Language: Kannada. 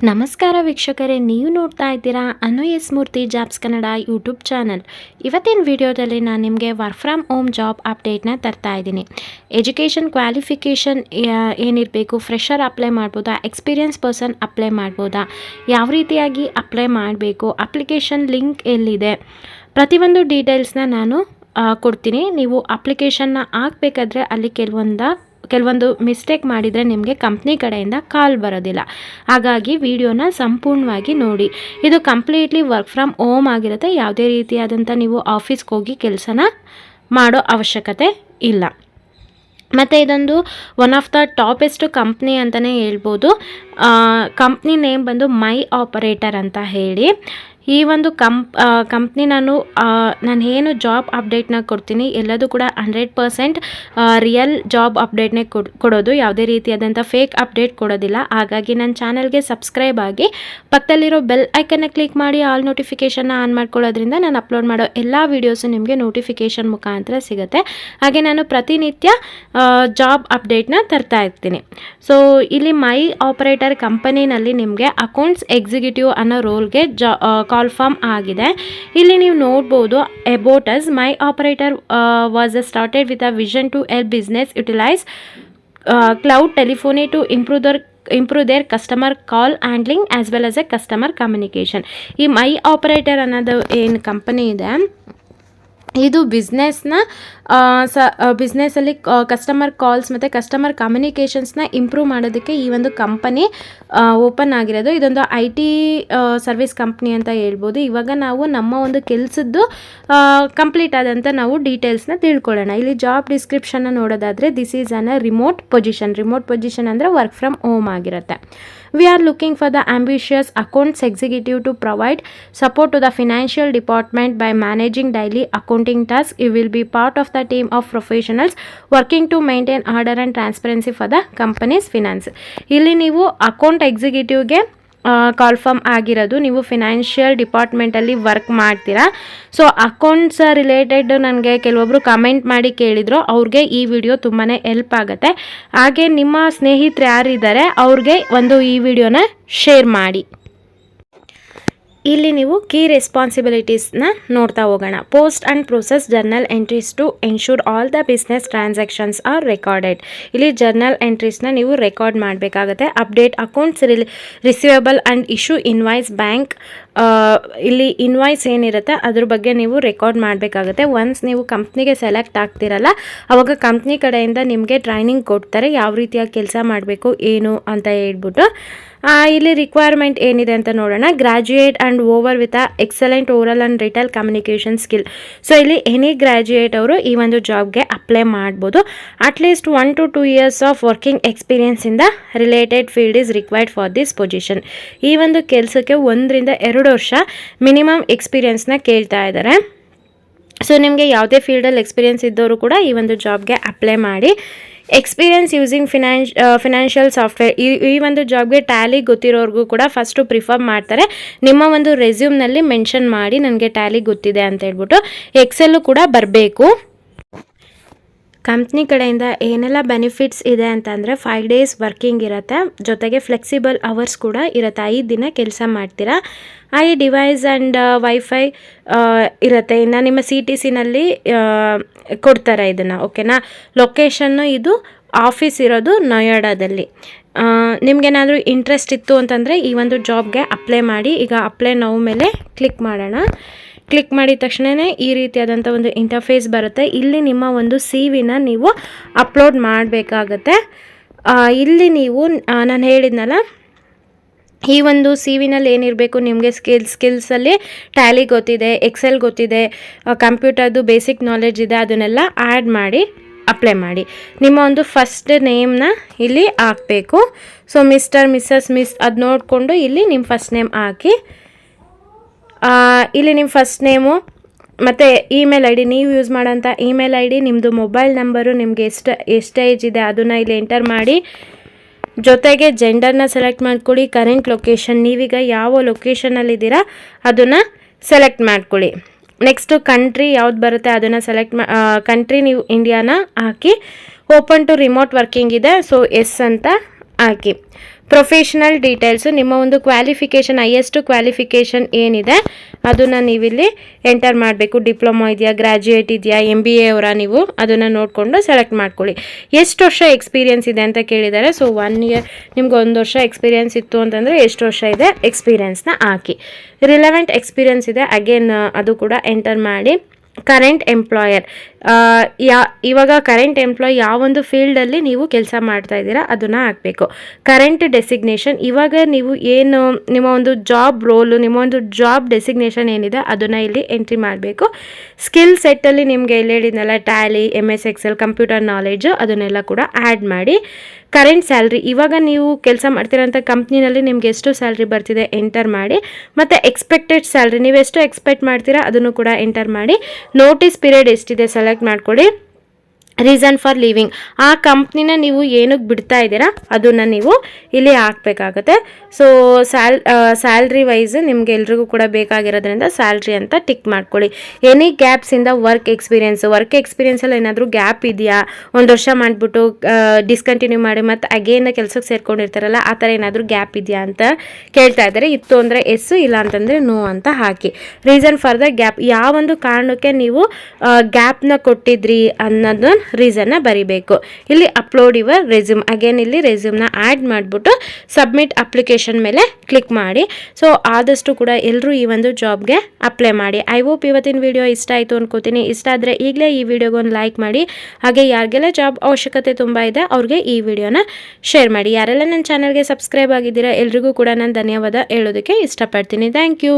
ನಮಸ್ಕಾರ ವೀಕ್ಷಕರೇ, ನೀವು ನೋಡ್ತಾ ಇದ್ದೀರಾ ಅನು ಎಸ್ ಮೂರ್ತಿ ಜಾಬ್ಸ್ ಕನ್ನಡ ಯೂಟ್ಯೂಬ್ ಚಾನಲ್. ಇವತ್ತಿನ ವಿಡಿಯೋದಲ್ಲಿ ನಾನು ನಿಮಗೆ ವರ್ಕ್ ಫ್ರಮ್ ಹೋಮ್ ಜಾಬ್ ಅಪ್ಡೇಟ್ನ ತರ್ತಾ ಇದ್ದೀನಿ. ಎಜುಕೇಷನ್ ಕ್ವಾಲಿಫಿಕೇಷನ್ ಏನಿರಬೇಕು, ಫ್ರೆಷರ್ ಅಪ್ಲೈ ಮಾಡ್ಬೋದಾ, ಎಕ್ಸ್ಪೀರಿಯನ್ಸ್ ಪರ್ಸನ್ ಅಪ್ಲೈ ಮಾಡ್ಬೋದಾ, ಯಾವ ರೀತಿಯಾಗಿ ಅಪ್ಲೈ ಮಾಡಬೇಕು, ಅಪ್ಲಿಕೇಶನ್ ಲಿಂಕ್ ಎಲ್ಲಿದೆ, ಪ್ರತಿಯೊಂದು ಡೀಟೇಲ್ಸ್ನ ನಾನು ಕೊಡ್ತೀನಿ. ನೀವು ಅಪ್ಲಿಕೇಶನ್ನ ಹಾಕಬೇಕಾದ್ರೆ ಅಲ್ಲಿ ಕೆಲವೊಂದು ಮಿಸ್ಟೇಕ್ ಮಾಡಿದರೆ ನಿಮಗೆ ಕಂಪ್ನಿ ಕಡೆಯಿಂದ ಕಾಲ್ ಬರೋದಿಲ್ಲ. ಹಾಗಾಗಿ ವಿಡಿಯೋನ ಸಂಪೂರ್ಣವಾಗಿ ನೋಡಿ. ಇದು ಕಂಪ್ಲೀಟ್ಲಿ ವರ್ಕ್ ಫ್ರಮ್ ಹೋಮ್ ಆಗಿರುತ್ತೆ. ಯಾವುದೇ ರೀತಿಯಾದಂಥ ನೀವು ಆಫೀಸ್ಗೆ ಹೋಗಿ ಕೆಲಸನ ಮಾಡೋ ಅವಶ್ಯಕತೆ ಇಲ್ಲ. ಮತ್ತು ಇದೊಂದು one of the toppest company ಅಂತಲೇ ಹೇಳ್ಬೋದು. ಕಂಪ್ನಿ ನೇಮ್ ಬಂದು ಮೈ ಆಪರೇಟರ್ ಅಂತ ಹೇಳಿ. ಈ ಒಂದು ಕಂಪ್ನಿ ನಾನು ಏನು ಜಾಬ್ ಅಪ್ಡೇಟ್ನ ಕೊಡ್ತೀನಿ ಎಲ್ಲದೂ ಕೂಡ 100% ರಿಯಲ್ ಜಾಬ್ ಅಪ್ಡೇಟ್ನೇ ಕೊಡೋದು. ಯಾವುದೇ ರೀತಿಯಾದಂಥ ಫೇಕ್ ಅಪ್ಡೇಟ್ ಕೊಡೋದಿಲ್ಲ. ಹಾಗಾಗಿ ನನ್ನ ಚಾನಲ್ಗೆ ಸಬ್ಸ್ಕ್ರೈಬ್ ಆಗಿ ಪಕ್ಕದಲ್ಲಿರೋ ಬೆಲ್ ಐಕನ್ನ ಕ್ಲಿಕ್ ಮಾಡಿ ಆಲ್ ನೋಟಿಫಿಕೇಷನ್ನ ಆನ್ ಮಾಡ್ಕೊಳ್ಳೋದ್ರಿಂದ ನಾನು ಅಪ್ಲೋಡ್ ಮಾಡೋ ಎಲ್ಲ ವೀಡಿಯೋಸು ನಿಮಗೆ ನೋಟಿಫಿಕೇಷನ್ ಮುಖಾಂತರ ಸಿಗುತ್ತೆ. ಹಾಗೆ ನಾನು ಪ್ರತಿನಿತ್ಯ ಜಾಬ್ ಅಪ್ಡೇಟ್ನ ತರ್ತಾ ಇರ್ತೀನಿ. ಸೊ ಇಲ್ಲಿ ಮೈ ಆಪರೇಟರ್ ಕಂಪನಿನಲ್ಲಿ ನಿಮಗೆ ಅಕೌಂಟ್ಸ್ ಎಕ್ಸಿಕ್ಯೂಟಿವ್ ಅನ್ನೋ ರೋಲ್ಗೆ ಕಾಲ್ ಫಾರ್ಮ್ ಆಗಿದೆ. ಇಲ್ಲಿ ನೀವು ನೋಡ್ಬೋದು, about us my operator was started with a vision to help business utilise cloud telephony to improve their customer call handling as well as a customer communication. ಈ ಮೈ ಆಪರೇಟರ್ ಅನ್ನೋದು ಏನು ಕಂಪನಿ ಇದೆ, ಇದು ಬಿಸ್ನೆಸ್ಸಲ್ಲಿ ಕಸ್ಟಮರ್ ಕಾಲ್ಸ್ ಮತ್ತು ಕಸ್ಟಮರ್ ಕಮ್ಯುನಿಕೇಷನ್ಸ್ನ ಇಂಪ್ರೂವ್ ಮಾಡೋದಕ್ಕೆ ಈ ಒಂದು ಕಂಪನಿ ಓಪನ್ ಆಗಿರೋದು. ಇದೊಂದು IT ಸರ್ವಿಸ್ ಕಂಪ್ನಿ ಅಂತ ಹೇಳ್ಬೋದು. ಇವಾಗ ನಾವು ನಮ್ಮ ಒಂದು ಕೆಲಸದ್ದು ಕಂಪ್ಲೀಟ್ ಆದಂಥ ನಾವು ಡೀಟೇಲ್ಸ್ನ ತಿಳ್ಕೊಳ್ಳೋಣ. ಇಲ್ಲಿ ಜಾಬ್ ಡಿಸ್ಕ್ರಿಪ್ಷನ್ನ ನೋಡೋದಾದರೆ this is an remote position ಅಂದರೆ ವರ್ಕ್ ಫ್ರಮ್ ಹೋಮ್ ಆಗಿರುತ್ತೆ. We are looking for the ambitious accounts executive to provide support to the financial department by managing daily accounting tasks. You will be part of the team of professionals working to maintain order and transparency for the company's finance. ಇಲ್ಲಿ ನೀವು ಅಕೌಂಟ್ ಎಕ್ಸಿಕ್ಯೂಟಿವ್ಗೆ ಕಾಲ್ ಫಾರ್ಮ್ ಆಗಿರೋದು. ನೀವು ಫಿನಾನ್ಷಿಯಲ್ ಡಿಪಾರ್ಟ್ಮೆಂಟಲ್ಲಿ ವರ್ಕ್ ಮಾಡ್ತೀರಾ. ಸೊ ಅಕೌಂಟ್ಸ್ ರಿಲೇಟೆಡ್ ನನಗೆ ಕೆಲವೊಬ್ಬರು ಕಮೆಂಟ್ ಮಾಡಿ ಕೇಳಿದ್ರು, ಅವ್ರಿಗೆ ಈ ವಿಡಿಯೋ ತುಂಬಾ ಹೆಲ್ಪ್ ಆಗುತ್ತೆ. ಹಾಗೆ ನಿಮ್ಮ ಸ್ನೇಹಿತರು ಯಾರಿದ್ದಾರೆ ಅವ್ರಿಗೆ ಈ ವಿಡಿಯೋನ ಶೇರ್ ಮಾಡಿ. ಇಲ್ಲಿ ನೀವು ಕೀ ರೆಸ್ಪಾನ್ಸಿಬಿಲಿಟೀಸ್ನ ನೋಡ್ತಾ ಹೋಗೋಣ. Post and process journal entries to ensure all the business transactions are recorded. ಇಲ್ಲಿ ಜರ್ನಲ್ ಎಂಟ್ರೀಸ್ನ ನೀವು ರೆಕಾರ್ಡ್ ಮಾಡಬೇಕಾಗುತ್ತೆ. Update accounts receivable and issue invoice bank. ಇಲ್ಲಿ ಇನ್ವಾಯ್ಸ್ ಏನಿರುತ್ತೆ ಅದ್ರ ಬಗ್ಗೆ ನೀವು ರೆಕಾರ್ಡ್ ಮಾಡಬೇಕಾಗುತ್ತೆ. ಒನ್ಸ್ ನೀವು ಕಂಪ್ನಿಗೆ ಸೆಲೆಕ್ಟ್ ಆಗ್ತಿರಲ್ಲ ಆವಾಗ ಕಂಪ್ನಿ ಕಡೆಯಿಂದ ನಿಮಗೆ ಟ್ರೈನಿಂಗ್ ಕೊಡ್ತಾರೆ, ಯಾವ ರೀತಿಯಾಗಿ ಕೆಲಸ ಮಾಡಬೇಕು ಏನು ಅಂತ ಹೇಳ್ಬಿಟ್ಟು. ಇಲ್ಲಿ ರಿಕ್ವೈರ್ಮೆಂಟ್ ಏನಿದೆ ಅಂತ ನೋಡೋಣ. Graduate and over with excellent oral and retail communication skill. So ಇಲ್ಲಿ ಎನಿ ಗ್ರ್ಯಾಜುಯೇಟ್ ಅವರು ಈ ಒಂದು ಜಾಬ್ಗೆ ಅಪ್ಲೈ ಮಾಡ್ಬೋದು. At least 1 to 2 years of working experience in the related field is required for this position. ಈ ಒಂದು ಕೆಲಸಕ್ಕೆ 1 ರಿಂದ 2 ವರ್ಷ ಮಿನಿಮಮ್ ಎಕ್ಸ್ಪೀರಿಯನ್ಸ್ನ ಕೇಳ್ತಾ ಇದ್ದಾರೆ. ಸೊ ನಿಮಗೆ ಯಾವುದೇ ಫೀಲ್ಡಲ್ಲಿ ಎಕ್ಸ್ಪೀರಿಯನ್ಸ್ ಇದ್ದವರು ಕೂಡ ಈ ಒಂದು ಜಾಬ್ಗೆ ಅಪ್ಲೈ ಮಾಡಿ. Experience using financial software. ಈ ಒಂದು ಜಾಬ್ಗೆ ಟ್ಯಾಲಿ ಗೊತ್ತಿರೋರ್ಗೂ ಕೂಡ ಫಸ್ಟು ಪ್ರಿಫರ್ ಮಾಡ್ತಾರೆ. ನಿಮ್ಮ ಒಂದು ರೆಸ್ಯೂಮ್ನಲ್ಲಿ ಮೆನ್ಷನ್ ಮಾಡಿ ನನಗೆ ಟ್ಯಾಲಿ ಗೊತ್ತಿದೆ ಅಂತ ಹೇಳ್ಬಿಟ್ಟು. ಎಕ್ಸೆಲ್ಲು ಕೂಡ ಬರಬೇಕು. ಕಂಪ್ನಿ ಕಡೆಯಿಂದ ಏನೆಲ್ಲ ಬೆನಿಫಿಟ್ಸ್ ಇದೆ ಅಂತಂದರೆ 5 days ವರ್ಕಿಂಗ್ ಇರುತ್ತೆ, ಜೊತೆಗೆ ಫ್ಲೆಕ್ಸಿಬಲ್ ಅವರ್ಸ್ ಕೂಡ ಇರುತ್ತೆ. 5 ದಿನ ಕೆಲಸ ಮಾಡ್ತೀರಾ. ಡಿವೈಸ್ ಆ್ಯಂಡ್ ವೈಫೈ ಇರುತ್ತೆ. ಇನ್ನು ನಿಮ್ಮ CTCನಲ್ಲಿ ಕೊಡ್ತಾರೆ ಇದನ್ನು, ಓಕೆನಾ. ಲೊಕೇಶನ್ನು ಇದು ಆಫೀಸ್ ಇರೋದು ನೋಯ್ಡಾದಲ್ಲಿ. ನಿಮಗೇನಾದರೂ ಇಂಟ್ರೆಸ್ಟ್ ಇತ್ತು ಅಂತಂದರೆ ಈ ಒಂದು ಜಾಬ್ಗೆ ಅಪ್ಲೈ ಮಾಡಿ. ಈಗ ಅಪ್ಲೈ ನಾವು ಮೇಲೆ ಕ್ಲಿಕ್ ಮಾಡೋಣ. ಕ್ಲಿಕ್ ಮಾಡಿದ ತಕ್ಷಣವೇ ಈ ರೀತಿಯಾದಂಥ ಒಂದು ಇಂಟರ್ಫೇಸ್ ಬರುತ್ತೆ. ಇಲ್ಲಿ ನಿಮ್ಮ ಒಂದು CV-ನ ನೀವು ಅಪ್ಲೋಡ್ ಮಾಡಬೇಕಾಗತ್ತೆ. ಇಲ್ಲಿ ನೀವು ನಾನು ಹೇಳಿದ್ನಲ್ಲ, ಈ ಒಂದು CV-ನಲ್ಲಿ ಏನಿರಬೇಕು, ನಿಮಗೆ ಸ್ಕಿಲ್ಸಲ್ಲಿ ಟ್ಯಾಲಿ ಗೊತ್ತಿದೆ, ಎಕ್ಸೆಲ್ ಗೊತ್ತಿದೆ, ಕಂಪ್ಯೂಟರ್ದು ಬೇಸಿಕ್ ನಾಲೆಡ್ಜ್ ಇದೆ, ಅದನ್ನೆಲ್ಲ ಆ್ಯಡ್ ಮಾಡಿ ಅಪ್ಲೈ ಮಾಡಿ. ನಿಮ್ಮ ಒಂದು ಫಸ್ಟ್ ನೇಮ್ನ ಇಲ್ಲಿ ಹಾಕಬೇಕು. ಸೊ ಮಿಸ್ಟರ್, ಮಿಸ್ಸಸ್, ಮಿಸ್ ಅದು ನೋಡಿಕೊಂಡು ಇಲ್ಲಿ ನಿಮ್ಮ ಫಸ್ಟ್ ನೇಮ್ ಹಾಕಿ. ಇಲ್ಲಿ ನಿಮ್ಮ ಫಸ್ಟ್ ನೇಮು ಮತ್ತು ಇಮೇಲ್ ID, ನೀವು ಯೂಸ್ ಮಾಡೋಂಥ ಇಮೇಲ್ ID, ನಿಮ್ಮದು ಮೊಬೈಲ್ ನಂಬರು, ನಿಮಗೆ ಎಷ್ಟು ಏಜ್ ಇದೆ ಅದನ್ನು ಇಲ್ಲಿ ಎಂಟರ್ ಮಾಡಿ. ಜೊತೆಗೆ ಜೆಂಡರ್ನ ಸೆಲೆಕ್ಟ್ ಮಾಡ್ಕೊಳ್ಳಿ. ಕರೆಂಟ್ ಲೊಕೇಶನ್, ನೀವೀಗ ಯಾವ ಲೊಕೇಶನಲ್ಲಿದ್ದೀರಾ ಅದನ್ನು ಸೆಲೆಕ್ಟ್ ಮಾಡ್ಕೊಳ್ಳಿ. ನೆಕ್ಸ್ಟು ಕಂಟ್ರಿ ಯಾವ್ದು ಬರುತ್ತೆ ಅದನ್ನು ಕಂಟ್ರಿ ನೀವು ಇಂಡಿಯಾನ ಹಾಕಿ. ಓಪನ್ ಟು ರಿಮೋಟ್ ವರ್ಕಿಂಗ್ ಇದೆ, ಸೊ ಎಸ್ ಅಂತ ಹಾಕಿ. ಪ್ರೊಫೆಷನಲ್ ಡೀಟೇಲ್ಸು, ನಿಮ್ಮ ಒಂದು ಕ್ವಾಲಿಫಿಕೇಷನ್, ಹೈಯೆಸ್ಟ್ ಕ್ವಾಲಿಫಿಕೇಷನ್ ಏನಿದೆ ಅದನ್ನು ನೀವಿಲ್ಲಿ ಎಂಟರ್ ಮಾಡಬೇಕು. ಡಿಪ್ಲೊಮಾ ಇದೆಯಾ, ಗ್ರ್ಯಾಜುಯೇಟ್ ಇದೆಯಾ, MBA ಅವರ, ನೀವು ಅದನ್ನು ನೋಡಿಕೊಂಡು ಸೆಲೆಕ್ಟ್ ಮಾಡ್ಕೊಳ್ಳಿ. ಎಷ್ಟು ವರ್ಷ ಎಕ್ಸ್ಪೀರಿಯನ್ಸ್ ಇದೆ ಅಂತ ಕೇಳಿದ್ದಾರೆ. ಸೊ 1 ಇಯರ್, ನಿಮ್ಗೆ 1 ವರ್ಷ ಎಕ್ಸ್ಪೀರಿಯನ್ಸ್ ಇತ್ತು ಅಂತಂದರೆ ಎಷ್ಟು ವರ್ಷ ಇದೆ ಎಕ್ಸ್ಪೀರಿಯನ್ಸ್ನ ಹಾಕಿ. ರಿಲೆವೆಂಟ್ ಎಕ್ಸ್ಪೀರಿಯನ್ಸ್ ಇದೆ, ಅಗೇನ್ ಅದು ಕೂಡ ಎಂಟರ್ ಮಾಡಿ. ಕರೆಂಟ್ ಎಂಪ್ಲಾಯರ್, ಇವಾಗ ಕರೆಂಟ್ ಎಂಪ್ಲಾಯ್ ಯಾವೊಂದು ಫೀಲ್ಡಲ್ಲಿ ನೀವು ಕೆಲಸ ಮಾಡ್ತಾ ಇದ್ದೀರಾ ಅದನ್ನು ಹಾಕಬೇಕು. ಕರೆಂಟ್ ಡೆಸಿಗ್ನೇಷನ್, ಇವಾಗ ನೀವು ಏನು ನಿಮ್ಮ ಒಂದು ಜಾಬ್ ರೋಲು, ನಿಮ್ಮ ಒಂದು ಜಾಬ್ ಡೆಸಿಗ್ನೇಷನ್ ಏನಿದೆ ಅದನ್ನು ಇಲ್ಲಿ ಎಂಟ್ರಿ ಮಾಡಬೇಕು. ಸ್ಕಿಲ್ ಸೆಟ್ಟಲ್ಲಿ ನಿಮಗೆ ಇಲ್ಲಿ ಹೇಳಿದ್ನಲ್ಲ, Tally, MS Excel, computer knowledge, ಅದನ್ನೆಲ್ಲ ಕೂಡ ಆ್ಯಡ್ ಮಾಡಿ. ಕರೆಂಟ್ ಸ್ಯಾಲ್ರಿ, ಇವಾಗ ನೀವು ಕೆಲಸ ಮಾಡ್ತಿರೋಂಥ ಕಂಪ್ನಿನಲ್ಲಿ ನಿಮ್ಗೆ ಎಷ್ಟು ಸ್ಯಾಲ್ರಿ ಬರ್ತಿದೆ ಎಂಟರ್ ಮಾಡಿ. ಮತ್ತು ಎಕ್ಸ್ಪೆಕ್ಟೆಡ್ ಸ್ಯಾಲ್ರಿ, ನೀವು ಎಷ್ಟು ಎಕ್ಸ್ಪೆಕ್ಟ್ ಮಾಡ್ತೀರಾ ಅದನ್ನು ಕೂಡ ಎಂಟರ್ ಮಾಡಿ. ನೋಟಿಸ್ ಪೀರಿಯಡ್ ಎಷ್ಟಿದೆ ಸೆಲೆಕ್ಟ್ ಮಾಡ್ಕೊಳ್ಳಿ. ರೀಸನ್ ಫಾರ್ ಲೀವಿಂಗ್, ಆ ಕಂಪ್ನಿನ ನೀವು ಏನಕ್ಕೆ ಬಿಡ್ತಾ ಇದ್ದೀರಾ ಅದನ್ನು ನೀವು ಇಲ್ಲಿ ಹಾಕಬೇಕಾಗತ್ತೆ. ಸೊ ಸ್ಯಾಲ್ರಿ ವೈಸ್ ನಿಮ್ಗೆ ಎಲ್ರಿಗೂ ಕೂಡ ಬೇಕಾಗಿರೋದ್ರಿಂದ ಸ್ಯಾಲ್ರಿ ಅಂತ ಟಿಕ್ ಮಾಡ್ಕೊಳ್ಳಿ. Any gaps in the work ಎಕ್ಸ್ಪೀರಿಯೆನ್ಸಲ್ಲಿ ಏನಾದರೂ ಗ್ಯಾಪ್ ಇದೆಯಾ, 1 ವರ್ಷ ಮಾಡಿಬಿಟ್ಟು ಡಿಸ್ಕಂಟಿನ್ಯೂ ಮಾಡಿ ಮತ್ತು ಅಗೇನ್ ಕೆಲಸಕ್ಕೆ ಸೇರ್ಕೊಂಡಿರ್ತಾರಲ್ಲ, ಆ ಥರ ಏನಾದರೂ ಗ್ಯಾಪ್ ಇದೆಯಾ ಅಂತ ಕೇಳ್ತಾ ಇದ್ದಾರೆ. ಇತ್ತು ಅಂದರೆ ಎಸ್, ಇಲ್ಲ ಅಂತಂದರೆ ನೋ ಅಂತ ಹಾಕಿ. ರೀಸನ್ ಫಾರ್ ದ ಗ್ಯಾಪ್, ಯಾವೊಂದು ಕಾರಣಕ್ಕೆ ನೀವು ಗ್ಯಾಪ್ನ ಕೊಟ್ಟಿದ್ರಿ ಅನ್ನೋದು ರೀಸನ್ನ ಬರಿಬೇಕು. ಇಲ್ಲಿ ಅಪ್ಲೋಡ್ ಯುವರ್ ರೆಸ್ಯೂಮ್, ಅಗೇನ್ ಇಲ್ಲಿ ರೆಸ್ಯೂಮ್ನ ಆ್ಯಡ್ ಮಾಡಿಬಿಟ್ಟು ಸಬ್ಮಿಟ್ ಅಪ್ಲಿಕೇಶನ್ ಮೇಲೆ ಕ್ಲಿಕ್ ಮಾಡಿ. ಸೊ ಆದಷ್ಟು ಕೂಡ ಎಲ್ಲರೂ ಈ ಒಂದು ಜಾಬ್ಗೆ ಅಪ್ಲೈ ಮಾಡಿ. ಐ ಹೋಪ್ ಇವತ್ತಿನ ವಿಡಿಯೋ ಇಷ್ಟ ಆಯಿತು ಅನ್ಕೋತೀನಿ. ಇಷ್ಟ ಆದರೆ ಈಗಲೇ ಈ ವಿಡಿಯೋಗೊಂದು ಲೈಕ್ ಮಾಡಿ. ಹಾಗೆ ಯಾರಿಗೆಲ್ಲ ಜಾಬ್ ಅವಶ್ಯಕತೆ ತುಂಬ ಇದೆ ಅವ್ರಿಗೆ ಈ ವಿಡಿಯೋನ ಶೇರ್ ಮಾಡಿ. ಯಾರೆಲ್ಲ ನನ್ನ ಚಾನಲ್ಗೆ ಸಬ್ಸ್ಕ್ರೈಬ್ ಆಗಿದ್ದೀರಾ ಎಲ್ರಿಗೂ ಕೂಡ ನಾನು ಧನ್ಯವಾದ ಹೇಳೋದಕ್ಕೆ ಇಷ್ಟಪಡ್ತೀನಿ. Thank you.